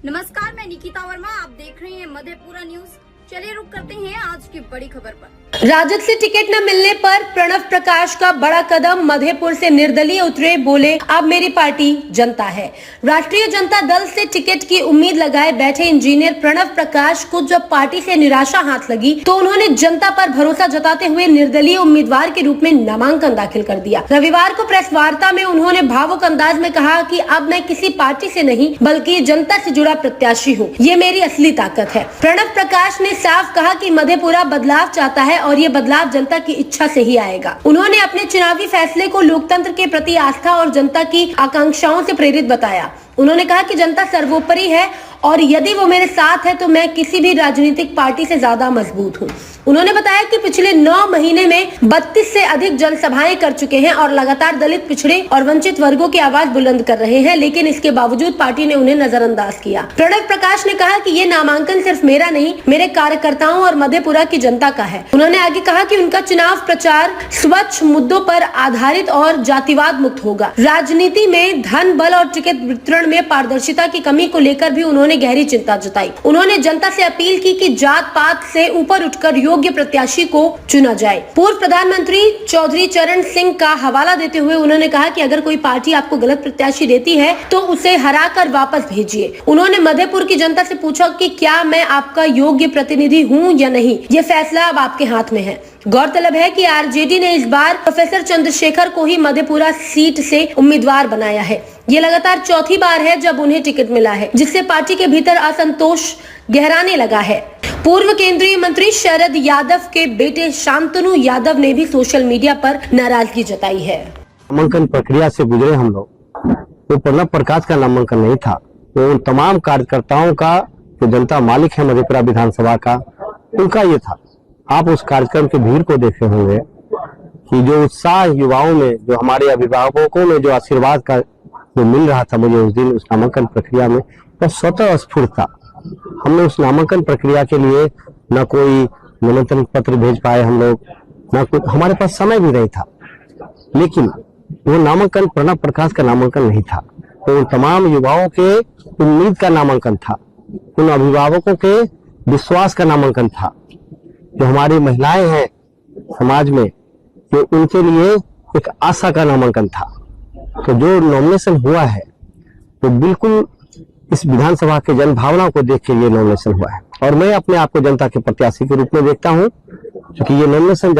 नमस्कार, मैं निकिता वर्मा। आप देख रहे हैं मधेपुरा न्यूज। चलिए रुक करते हैं आज की बड़ी खबर पर। राजद से टिकट न मिलने पर प्रणव प्रकाश का बड़ा कदम। मधेपुर से निर्दलीय उतरे, बोले अब मेरी पार्टी जनता है। राष्ट्रीय जनता दल से टिकट की उम्मीद लगाए बैठे इंजीनियर प्रणव प्रकाश को जब पार्टी से निराशा हाथ लगी तो उन्होंने जनता पर भरोसा जताते हुए निर्दलीय उम्मीदवार के रूप में नामांकन दाखिल कर दिया। रविवार को प्रेस वार्ता में उन्होंने भावुक अंदाज में कहा कि अब मैं किसी पार्टी से नहीं बल्कि जनता से जुड़ा प्रत्याशी हूँ, ये मेरी असली ताकत है। प्रणव प्रकाश ने साफ कहा कि मधेपुरा बदलाव चाहता है और ये बदलाव जनता की इच्छा से ही आएगा। उन्होंने अपने चुनावी फैसले को लोकतंत्र के प्रति आस्था और जनता की आकांक्षाओं से प्रेरित बताया। उन्होंने कहा कि जनता सर्वोपरि है और यदि वो मेरे साथ है तो मैं किसी भी राजनीतिक पार्टी से ज्यादा मजबूत हूँ। उन्होंने बताया कि पिछले 9 महीने में 32 से अधिक जनसभाएं कर चुके हैं और लगातार दलित, पिछड़े और वंचित वर्गों की आवाज बुलंद कर रहे हैं, लेकिन इसके बावजूद पार्टी ने उन्हें नजरअंदाज किया। प्रणव प्रकाश ने कहा कि ये नामांकन सिर्फ मेरा नहीं, मेरे कार्यकर्ताओं और मधेपुरा की जनता का है। उन्होंने आगे कहा कि उनका चुनाव प्रचार स्वच्छ मुद्दों पर आधारित और जातिवाद मुक्त होगा। राजनीति में धन, बल और टिकट वितरण में पारदर्शिता की कमी को लेकर भी उन्होंने गहरी चिंता जताई। उन्होंने जनता से अपील की कि जात पात से ऊपर उठकर योग्य प्रत्याशी को चुना जाए। पूर्व प्रधानमंत्री चौधरी चरण सिंह का हवाला देते हुए उन्होंने कहा कि अगर कोई पार्टी आपको गलत प्रत्याशी देती है तो उसे हराकर वापस भेजिए। उन्होंने मधेपुर की जनता से पूछा कि क्या मैं आपका योग्य प्रतिनिधि हूं या नहीं, ये फैसला अब आपके हाथ में है। गौरतलब है कि आरजेडी ने इस बार प्रोफेसर चंद्रशेखर को ही मधेपुरा सीट से उम्मीदवार बनाया है। ये लगातार चौथी बार है जब उन्हें टिकट मिला है, जिससे पार्टी के भीतर असंतोष गहराने लगा है। पूर्व केंद्रीय मंत्री शरद यादव के बेटे शांतनु यादव ने भी सोशल मीडिया पर नाराजगी जताई है। नामांकन प्रक्रिया से गुजरे हम लोग, वो प्रणव प्रकाश का नामांकन नहीं था, वो उन तमाम कार्यकर्ताओं का जो जनता मालिक है मधेपुरा विधानसभा का, उनका ये था। आप उस कार्यक्रम के भीड़ को देखे होंगे कि जो उत्साह युवाओं में, जो हमारे अभिभावकों में जो आशीर्वाद का जो मिल रहा था मुझे उस दिन उस नामांकन प्रक्रिया में, वह स्वतः स्फूर्त था। हमने उस नामांकन प्रक्रिया के लिए न कोई निमंत्रण पत्र भेज पाए हम लोग, न कुछ, हमारे पास समय भी नहीं था। लेकिन वो नामांकन प्रणव प्रकाश का नामांकन नहीं था, तो उन तमाम युवाओं के उम्मीद का नामांकन था, उन अभिभावकों के विश्वास का नामांकन था। जो हमारी महिलाएं हैं समाज में, जो उनके लिए एक आशा का नामांकन था। तो जो नॉमिनेशन हुआ है तो बिल्कुल इस विधानसभा के जन भावना को देख के ये नॉमिनेशन हुआ है और मैं अपने आप को जनता के प्रत्याशी के रूप में देखता हूं, क्योंकि ये नॉमिनेशन